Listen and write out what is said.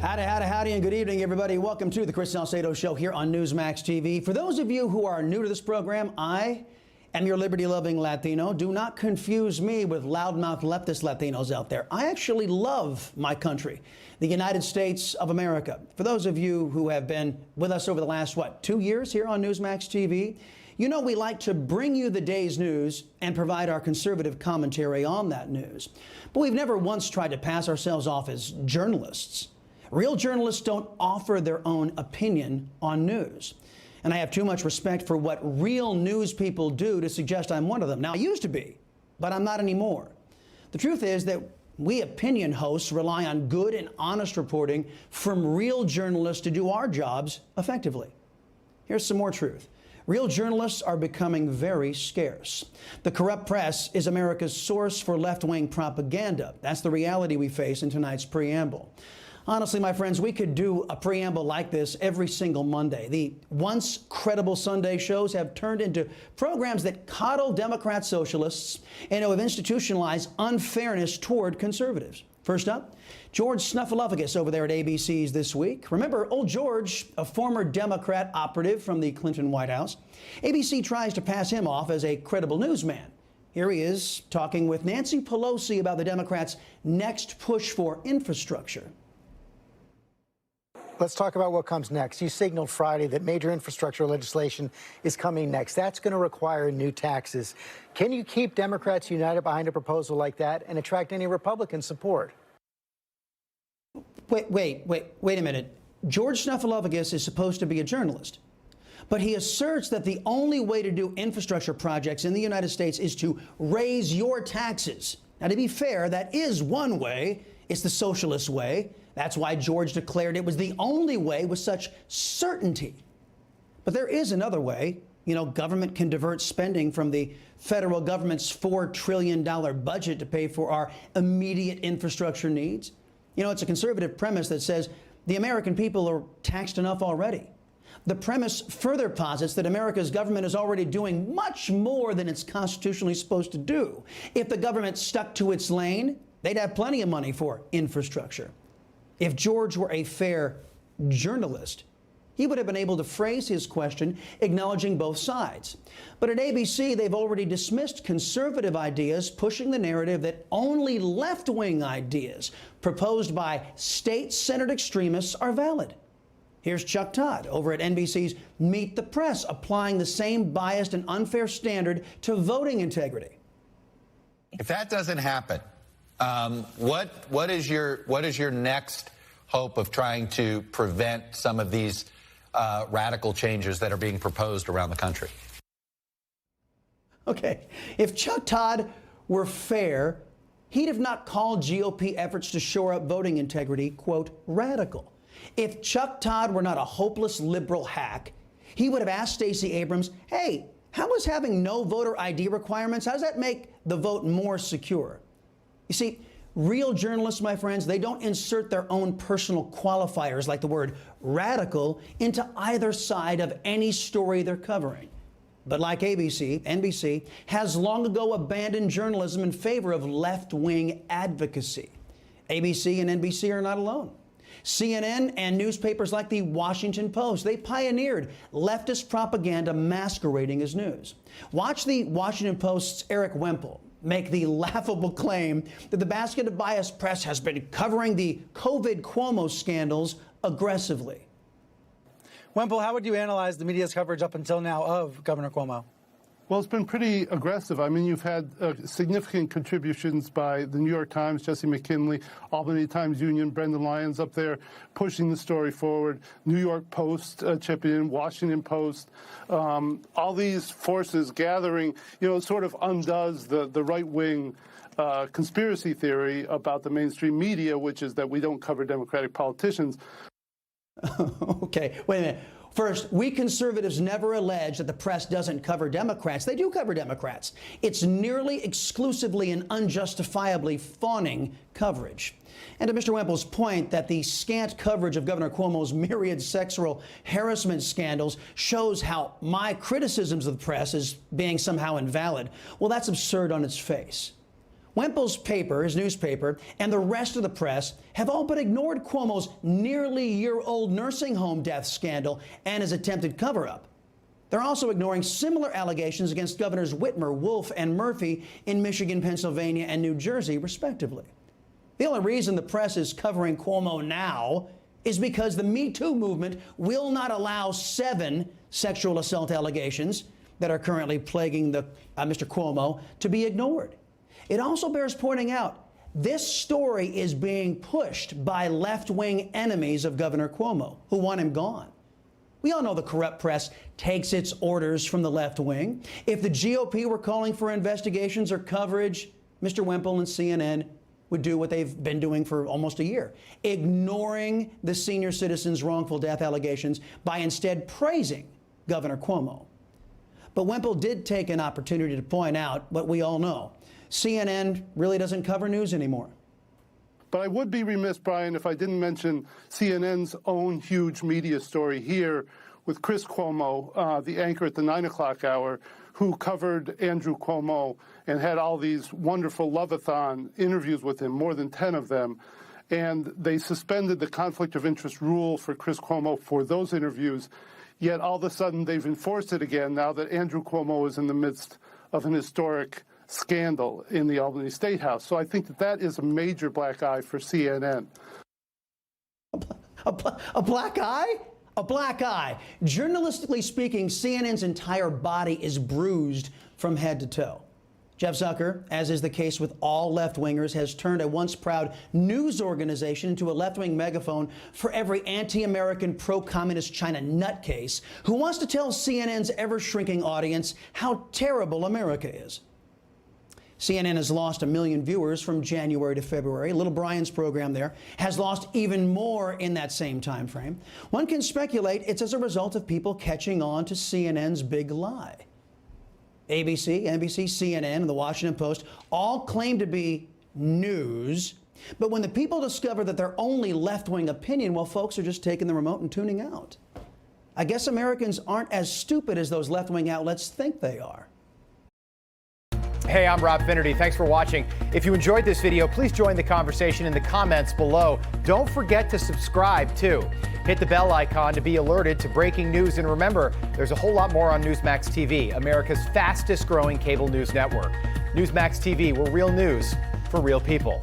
Howdy, and good evening, everybody. Welcome to the Chris Salcedo Show here on Newsmax TV. For those of you who are new to this program, I am your liberty-loving Latino. Do not confuse me with loudmouth leftist Latinos out there. I actually love my country, the United States of America. For those of you who have been with us over the last, 2 years here on Newsmax TV, you know we like to bring you the day's news and provide our conservative commentary on that news. But we've never once tried to pass ourselves off as journalists. Real journalists don't offer their own opinion on news. And I have too much respect for what real news people do to suggest I'm one of them. Now, I used to be, but I'm not anymore. The truth is that we opinion hosts rely on good and honest reporting from real journalists to do our jobs effectively. Here's some more truth. Real journalists are becoming very scarce. The corrupt press is America's source for left-wing propaganda. That's the reality we face in tonight's preamble. Honestly, my friends, we could do a preamble like this every single Monday. The once credible Sunday shows have turned into programs that coddle Democrat socialists and who have institutionalized unfairness toward conservatives. First up, George Snuffleupagus over there at ABC's This Week. Remember, old George, a former Democrat operative from the Clinton White House. ABC tries to pass him off as a credible newsman. Here he is talking with Nancy Pelosi about the Democrats' next push for infrastructure. Let's talk about what comes next. You signaled Friday that major infrastructure legislation is coming next. That's going to require new taxes. Can you keep Democrats united behind a proposal like that and attract any Republican support? Wait a minute. George Snuffleupagus is supposed to be a journalist, but he asserts that the only way to do infrastructure projects in the United States is to raise your taxes. Now, to be fair, that is one way. It's the socialist way. That's why George declared it was the only way with such certainty. But there is another way. You know, government can divert spending from the federal government's $4 trillion budget to pay for our immediate infrastructure needs. You know, it's a conservative premise that says the American people are taxed enough already. The premise further posits that America's government is already doing much more than it's constitutionally supposed to do. If the government stuck to its lane, they'd have plenty of money for infrastructure. If George were a fair journalist, he would have been able to phrase his question acknowledging both sides. But at ABC, they've already dismissed conservative ideas, pushing the narrative that only left-wing ideas proposed by state-centered extremists are valid. Here's Chuck Todd over at NBC's Meet the Press, applying the same biased and unfair standard to voting integrity. If that doesn't happen, what is your next hope of trying to prevent some of these radical changes that are being proposed around the country? Okay, if Chuck Todd were fair, he'd have not called GOP efforts to shore up voting integrity, quote, radical. If Chuck Todd were not a hopeless liberal hack, he would have asked Stacey Abrams, hey, how does having no voter ID requirements, how does that make the vote more secure? You see, real journalists, my friends, they don't insert their own personal qualifiers like the word radical into either side of any story they're covering. But like ABC, NBC has long ago abandoned journalism in favor of left-wing advocacy. ABC and NBC are not alone. CNN and newspapers like the Washington Post, they pioneered leftist propaganda masquerading as news. Watch the Washington Post's Eric Wemble make the laughable claim that the basket of bias press has been covering the COVID Cuomo scandals aggressively. Wemble, how would you analyze the media's coverage up until now of Governor Cuomo? Well, it's been pretty aggressive. I mean, you've had significant contributions by the New York Times, Jesse McKinley, Albany Times-Union, Brendan Lyons up there pushing the story forward, New York Post chipping in, Washington Post, all these forces gathering, you know, sort of undoes the right-wing conspiracy theory about the mainstream media, which is that we don't cover Democratic politicians. Okay, wait a minute. First, we conservatives never allege that the press doesn't cover Democrats. They do cover Democrats. It's nearly exclusively and unjustifiably fawning coverage. And to Mr. Wemble's point that the scant coverage of Governor Cuomo's myriad sexual harassment scandals shows how my criticisms of the press is being somehow invalid, well, that's absurd on its face. Wemble's paper, his newspaper, and the rest of the press have all but ignored Cuomo's nearly year-old nursing home death scandal and his attempted cover-up. They're also ignoring similar allegations against Governors Whitmer, Wolf, and Murphy in Michigan, Pennsylvania, and New Jersey, respectively. The only reason the press is covering Cuomo now is because the Me Too movement will not allow 7 sexual assault allegations that are currently plaguing Mr. Cuomo to be ignored. It also bears pointing out this story is being pushed by left-wing enemies of Governor Cuomo who want him gone. We all know the corrupt press takes its orders from the left wing. If the GOP were calling for investigations or coverage, Mr. Wemble and CNN would do what they've been doing for almost a year, ignoring the senior citizen's wrongful death allegations by instead praising Governor Cuomo. But Wemble did take an opportunity to point out what we all know. CNN really doesn't cover news anymore. But I would be remiss, Brian, if I didn't mention CNN's own huge media story here with Chris Cuomo, the anchor at the 9 o'clock hour, who covered Andrew Cuomo and had all these wonderful love-a-thon interviews with him, more than 10 of them. And they suspended the conflict of interest rule for Chris Cuomo for those interviews. Yet all of a sudden they've enforced it again now that Andrew Cuomo is in the midst of an historic scandal in the Albany State House. So I think that is a major black eye for CNN. A black eye? A black eye. Journalistically speaking, CNN's entire body is bruised from head to toe. Jeff Zucker, as is the case with all left-wingers, has turned a once proud news organization into a left-wing megaphone for every anti-American, pro-communist China nutcase who wants to tell CNN's ever-shrinking audience how terrible America is. CNN has lost 1 million viewers from January to February. Little Brian's program there has lost even more in that same time frame. One can speculate it's as a result of people catching on to CNN's big lie. ABC, NBC, CNN, and the Washington Post all claim to be news, but when the people discover that they're only left-wing opinion, well, folks are just taking the remote and tuning out. I guess Americans aren't as stupid as those left-wing outlets think they are. Hey, I'm Rob Finnerty. Thanks for watching. If you enjoyed this video, please join the conversation in the comments below. Don't forget to subscribe, too. Hit the bell icon to be alerted to breaking news. And remember, there's a whole lot more on Newsmax TV, America's fastest growing cable news network. Newsmax TV, where real news for real people.